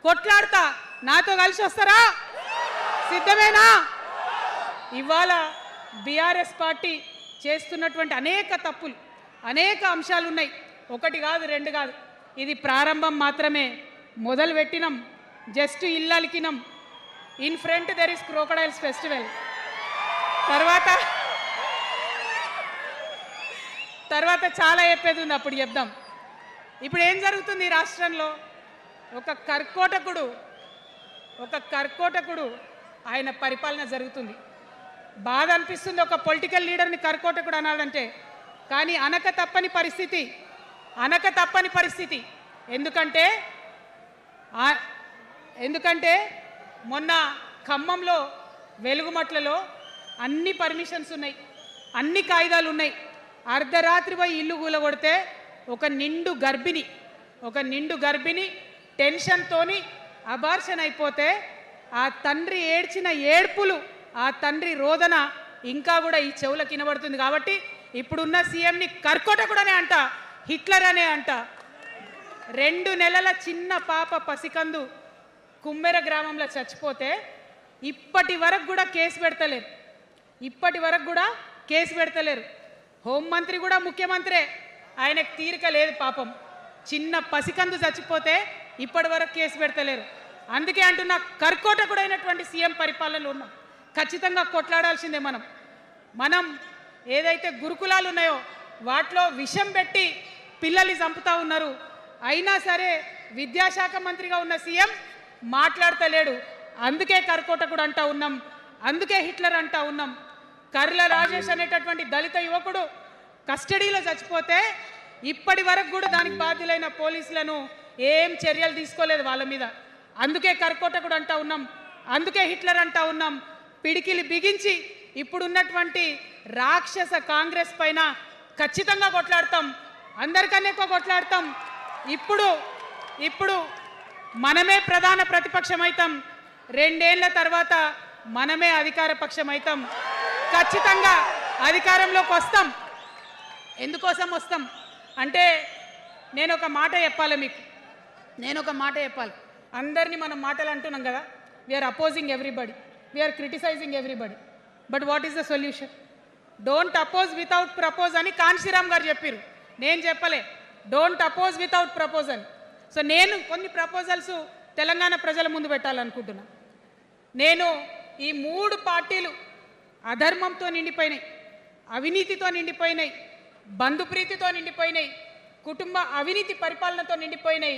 కొట్లాడతా, నాతో కలిసి వస్తారా? సిద్ధమేనా? ఇవాళ బీఆర్ఎస్ పార్టీ చేస్తున్నటువంటి అనేక తప్పులు, అనేక అంశాలు ఉన్నాయి. ఒకటి కాదు, రెండు కాదు. ఇది ప్రారంభం మాత్రమే. మొదలు పెట్టినాం, జస్ట్ ఇల్లలికినాం. In front there is crocodiles festival. తర్వాత చాలా చెప్పేది ఉంది, అప్పుడు చెప్దాం. ఇప్పుడు ఏం జరుగుతుంది ఈ రాష్ట్రంలో? ఒక కర్కోటకుడు ఆయన పరిపాలన జరుగుతుంది. బాధ అనిపిస్తుంది ఒక పొలిటికల్ లీడర్ని కర్కోటకుడు అనాలంటే. కానీ అనక తప్పని పరిస్థితి. ఎందుకంటే మొన్న ఖమ్మంలో వెలుగుమట్లలో అన్ని పర్మిషన్స్ ఉన్నాయి, అన్ని కాయిదాలు ఉన్నాయి. అర్ధరాత్రి పోయి ఇల్లు కూలగొడితే ఒక నిండు గర్భిణి టెన్షన్తోని అబార్షన్ అయిపోతే ఆ తండ్రి ఏడ్చిన ఏడ్పులు, ఆ తండ్రి రోదన ఇంకా కూడా ఈ చెవులకు వినబడుతుంది. కాబట్టి ఇప్పుడున్న సీఎంని కర్కోటకుడనే అంట, హిట్లర్ అనే అంట. 2 నెలల చిన్న పాప పసికందు కుమ్మెర గ్రామంలో చచ్చిపోతే ఇప్పటి వరకు కూడా కేసు పెడతలేరు. హోంమంత్రి కూడా ముఖ్యమంత్రే, ఆయనకు తీరిక లేదు పాపం. చిన్న పసికందు చచ్చిపోతే ఇప్పటి వరకు కేసు పెడతలేరు. అందుకే అంటున్నా, కర్కోటకుడైనటువంటి సీఎం పరిపాలనలో ఉన్నాం. ఖచ్చితంగా కొట్లాడాల్సిందే. మనం ఏదైతే గురుకులాలు ఉన్నాయో వాటిలో విషం పెట్టి పిల్లల్ని చంపుతా ఉన్నారు. అయినా సరే విద్యాశాఖ మంత్రిగా ఉన్న సీఎం మాట్లాడతలేడు. అందుకే కర్కోటకుడు అంటా ఉన్నాం, అందుకే హిట్లర్ అంటా ఉన్నాం. కర్ల రాజేష్ అనేటటువంటి దళిత యువకుడు కస్టడీలో చచ్చిపోతే ఇప్పటి వరకు కూడా దానికి బాధ్యులైన పోలీసులను ఏం చర్యలు తీసుకోలేదు వాళ్ళ మీద. అందుకే కర్కోటకుడు అంటా ఉన్నాం, అందుకే హిట్లర్ అంటా ఉన్నాం. పిడికిలి బిగించి ఇప్పుడున్నటువంటి రాక్షస కాంగ్రెస్ పైన ఖచ్చితంగా కొట్లాడతాం, అందరికన్నా ఎక్కువ కొట్లాడతాం. ఇప్పుడు మనమే ప్రధాన ప్రతిపక్షం అవుతాం. 2 ఏళ్ల తర్వాత మనమే అధికార పక్షం అవుతాం. ఖచ్చితంగా అధికారంలోకి వస్తాం. ఎందుకోసం వస్తాం అంటే నేను ఒక మాట చెప్పాలి. అందరినీ మనం మాటలు అంటున్నాం కదా, we are opposing everybody, we are criticising everybody. But what is the solution? Don't oppose without propose అని కాన్షీరామ్ గారు చెప్పారు, నేను చెప్పలే. డోంట్ అపోజ్ వితౌట్ ప్రపోజ్ అని. సో నేను కొన్ని ప్రపోజల్స్ తెలంగాణ ప్రజల ముందు పెట్టాలనుకుంటున్నా. నేను ఈ 3 పార్టీలు అధర్మంతో నిండిపోయినాయి, అవినీతితో నిండిపోయినాయి, బంధుప్రీతితో నిండిపోయినాయి, కుటుంబ అవినీతి పరిపాలనతో నిండిపోయినాయి.